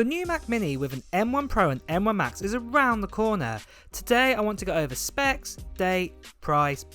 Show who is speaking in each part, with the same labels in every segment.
Speaker 1: The new Mac Mini with an M1 Pro and M1 Max is around the corner. Today I want to go over specs, date, price,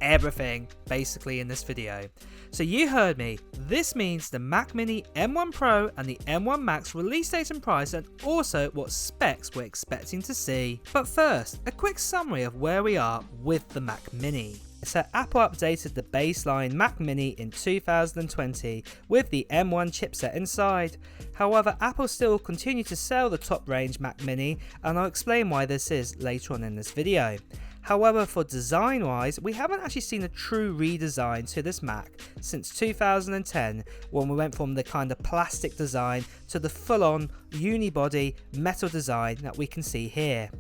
Speaker 1: everything basically in this video. So you heard me, this means the Mac Mini M1 Pro and the M1 Max release date and price, and also what specs we're expecting to see. But first, a quick summary of where we are with the Mac Mini. So Apple updated the baseline Mac Mini in 2020 with the M1 chipset inside. However, Apple still continue to sell the top range Mac Mini, and I'll explain why this is later on in this video. However, for design wise, we haven't actually seen a true redesign to this Mac since 2010, when we went from the kind of plastic design to the full-on unibody metal design that we can see here.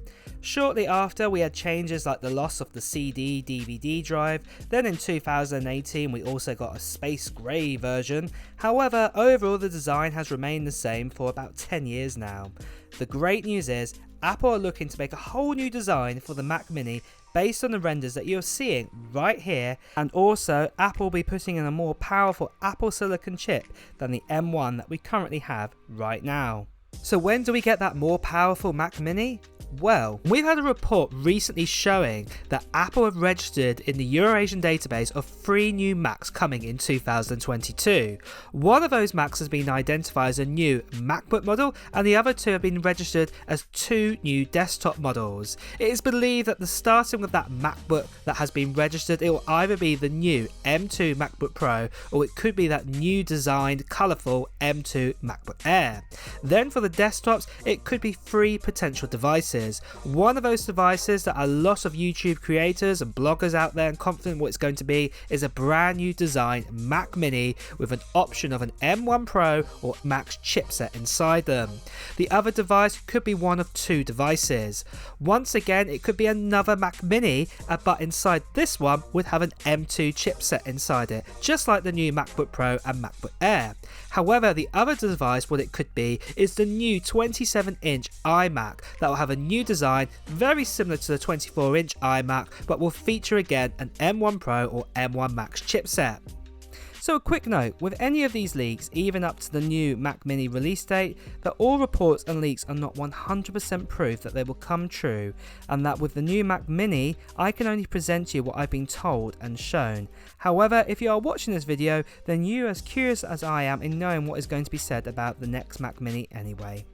Speaker 1: Shortly after, we had changes like the loss of the CD, DVD drive. Then in 2018 we also got a space grey version. However, overall the design has remained the same for about 10 years now. The great news is Apple are looking to make a whole new design for the Mac Mini based on the renders that you're seeing right here, and also Apple will be putting in a more powerful Apple Silicon chip than the M1 that we currently have right now. So when do we get that more powerful Mac Mini? Well, we've had a report recently showing that Apple have registered in the Eurasian database of 3 new Macs coming in 2022. One of those Macs has been identified as a new MacBook model, and the other 2 have been registered as 2 new desktop models. It is believed that starting with that MacBook that has been registered, it will either be the new M2 MacBook Pro, or it could be that new designed colourful M2 MacBook Air. Then for the desktops, it could be 3 potential devices. One of those devices that a lot of YouTube creators and bloggers out there are confident what it's going to be is a brand new design Mac Mini with an option of an M1 Pro or Max chipset inside them. The other device could be one of 2 devices. Once again, it could be another Mac Mini, but inside this one would have an M2 chipset inside it, just like the new MacBook Pro and MacBook Air. However, the other device, what it could be, is the new 27-inch iMac that will have a new design very similar to the 24-inch iMac, but will feature again an M1 Pro or M1 Max chipset. So a quick note, with any of these leaks, even up to the new Mac Mini release date, that all reports and leaks are not 100% proof that they will come true, and that with the new Mac Mini, I can only present you what I've been told and shown. However, if you are watching this video, then you're as curious as I am in knowing what is going to be said about the next Mac Mini anyway.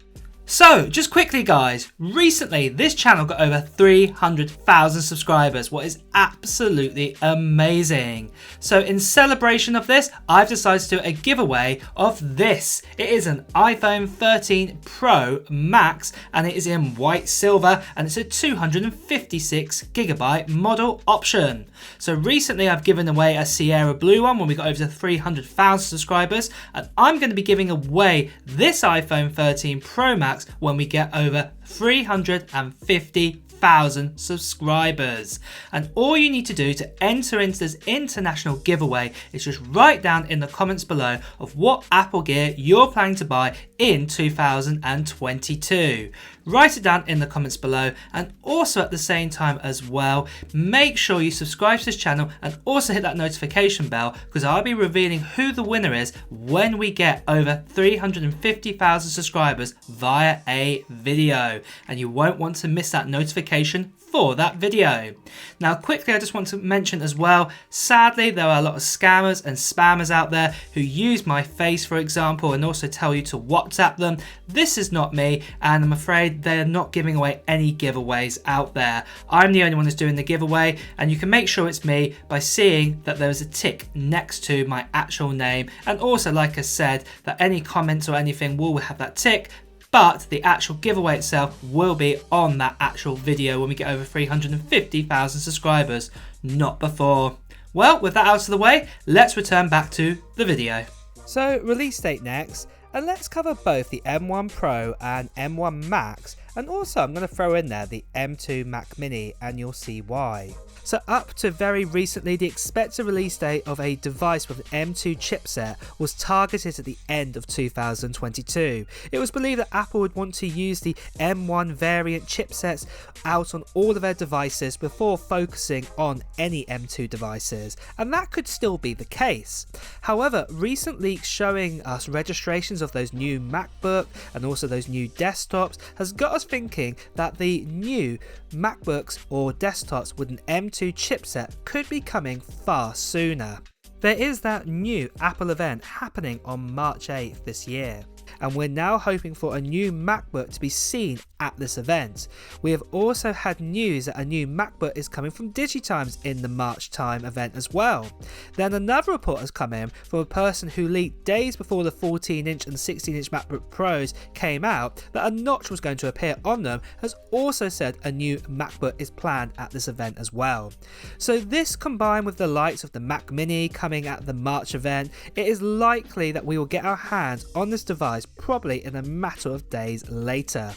Speaker 1: So, just quickly guys, recently this channel got over 300,000 subscribers, what is absolutely amazing. So in celebration of this, I've decided to do a giveaway of this. It is an iPhone 13 Pro Max, and it is in white silver, and it's a 256GB model option. So recently I've given away a Sierra Blue one when we got over to 300,000 subscribers, and I'm going to be giving away this iPhone 13 Pro Max when we get over 350,000 subscribers. And all you need to do to enter into this international giveaway is just write down in the comments below of what Apple gear you're planning to buy in 2022. Write it down in the comments below, and also at the same time as well, make sure you subscribe to this channel and also hit that notification bell, because I'll be revealing who the winner is when we get over 350,000 subscribers via a video, and you won't want to miss that notification for that video. Now quickly, I just want to mention as well, sadly there are a lot of scammers and spammers out there who use my face, for example, and also tell you to WhatsApp them. This is not me, and I'm afraid they're not giving away any giveaways out there. I'm the only one who's doing the giveaway, and you can make sure it's me by seeing that there is a tick next to my actual name, and also, like I said, that any comments or anything will have that tick, but the actual giveaway itself will be on that actual video when we get over 350,000 subscribers, not before. Well, with that out of the way, let's return back to the video. So, release date next, and let's cover both the M1 Pro and M1 Max, And also I'm going to throw in there the M2 Mac Mini and you'll see why. So up to very recently, the expected release date of a device with an M2 chipset was targeted at the end of 2022. It was believed that Apple would want to use the M1 variant chipsets out on all of their devices before focusing on any M2 devices, and that could still be the case. However, recent leaks showing us registrations of those new MacBook and also those new desktops has got us thinking that the new MacBooks or desktops with an M2 chipset could be coming far sooner. There is that new Apple event happening on March 8th this year, and we're now hoping for a new MacBook to be seen at this event. We have also had news that a new MacBook is coming from Digitimes in the March time event as well. Then another report has come in from a person who leaked days before the 14-inch and 16-inch MacBook Pros came out that a notch was going to appear on them, has also said a new MacBook is planned at this event as well. So this combined with the likes of the Mac Mini coming at the March event, it is likely that we will get our hands on this device probably in a matter of days later.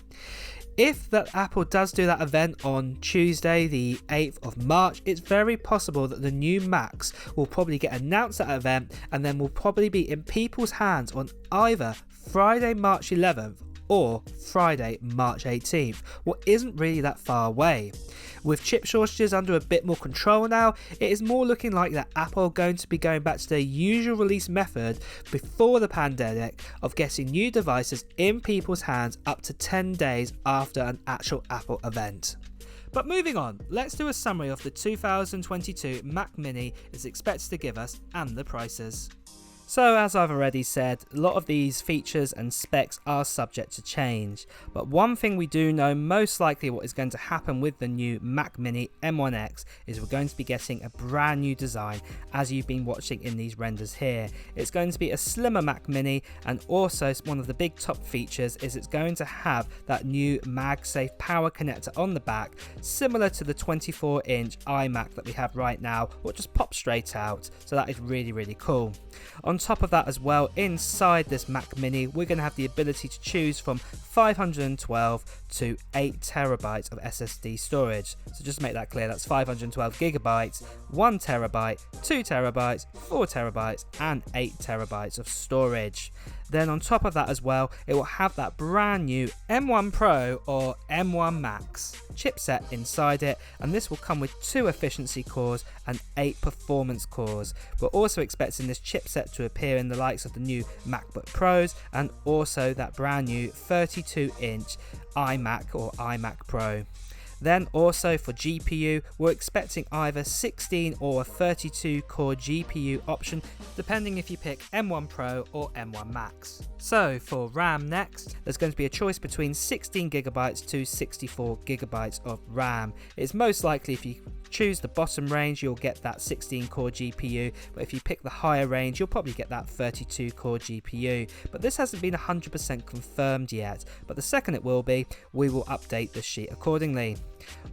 Speaker 1: If that Apple does do that event on Tuesday the 8th of March, it's very possible that the new Macs will probably get announced at that event and then will probably be in people's hands on either Friday March 11th or Friday March 18th, what isn't really that far away. With chip shortages under a bit more control now, it is more looking like that Apple are going to be going back to their usual release method before the pandemic of getting new devices in people's hands up to 10 days after an actual Apple event. But moving on, let's do a summary of the 2022 Mac Mini is expected to give us and the prices. So as I've already said, a lot of these features and specs are subject to change, but one thing we do know most likely what is going to happen with the new Mac Mini M1X is we're going to be getting a brand new design as you've been watching in these renders here. It's going to be a slimmer Mac Mini, and also one of the big top features is it's going to have that new MagSafe power connector on the back, similar to the 24-inch iMac that we have right now, which just pops straight out, so that is really cool. On top of that as well, inside this Mac Mini we're going to have the ability to choose from 512 to 8 terabytes of SSD storage. So just to make that clear, that's 512 gigabytes, 1 terabyte, 2 terabytes, 4 terabytes and 8 terabytes of storage. Then on top of that as well, it will have that brand new M1 Pro or M1 Max chipset inside it, and this will come with 2 efficiency cores and 8 performance cores. We're also expecting this chipset to appear in the likes of the new MacBook Pros and also that brand new 32-inch iMac or iMac Pro. Then also for GPU, we're expecting either 16 or a 32 core GPU option, depending if you pick M1 Pro or M1 Max. So for RAM next, there's going to be a choice between 16GB to 64GB of RAM. It's most likely if you choose the bottom range, you'll get that 16 core GPU, but if you pick the higher range, you'll probably get that 32 core GPU. But this hasn't been 100% confirmed yet, but the second it will be, we will update the sheet accordingly.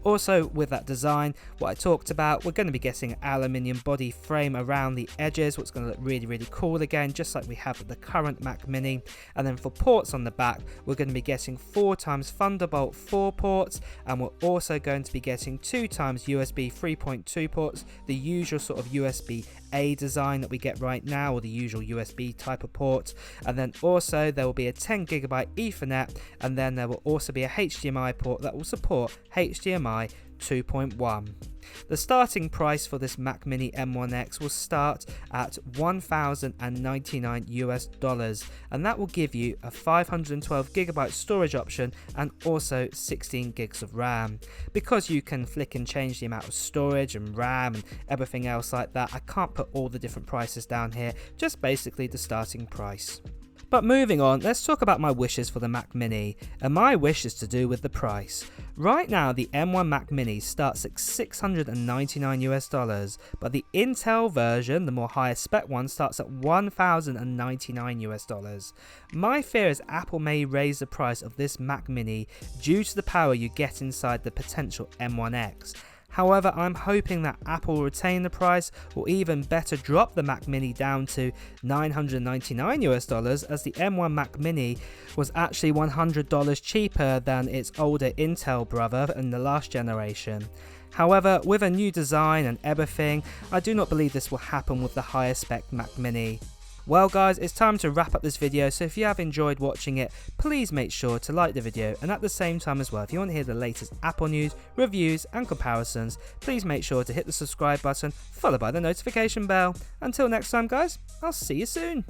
Speaker 1: Also with that design, what I talked about, we're going to be getting an aluminium body frame around the edges, what's going to look really cool again, just like we have with the current Mac Mini. And then for ports on the back, we're going to be getting 4x Thunderbolt 4 ports, and we're also going to be getting 2x USB 3.2 ports, the usual sort of USB-A design that we get right now, or the usual USB type of port. And then also there will be a 10GB Ethernet, and then there will also be a HDMI port that will support HDMI 2.1. The starting price for this Mac Mini M1X will start at $1,099, and that will give you a 512GB storage option and also 16 gigs of RAM. Because you can flick and change the amount of storage and RAM and everything else like that, I can't put all the different prices down here, just basically the starting price. But moving on, let's talk about my wishes for the Mac Mini, and my wish is to do with the price. Right now the M1 Mac Mini starts at $699, but the Intel version, the more higher spec one, starts at $1,099. My fear is Apple may raise the price of this Mac Mini due to the power you get inside the potential M1X. However, I'm hoping that Apple will retain the price, or even better drop the Mac Mini down to $999 as the M1 Mac Mini was actually $100 cheaper than its older Intel brother in the last generation. However, with a new design and everything, I do not believe this will happen with the higher spec Mac Mini. Well guys, it's time to wrap up this video, so if you have enjoyed watching it, please make sure to like the video, and at the same time as well, if you want to hear the latest Apple news, reviews and comparisons, please make sure to hit the subscribe button followed by the notification bell. Until next time guys, I'll see you soon.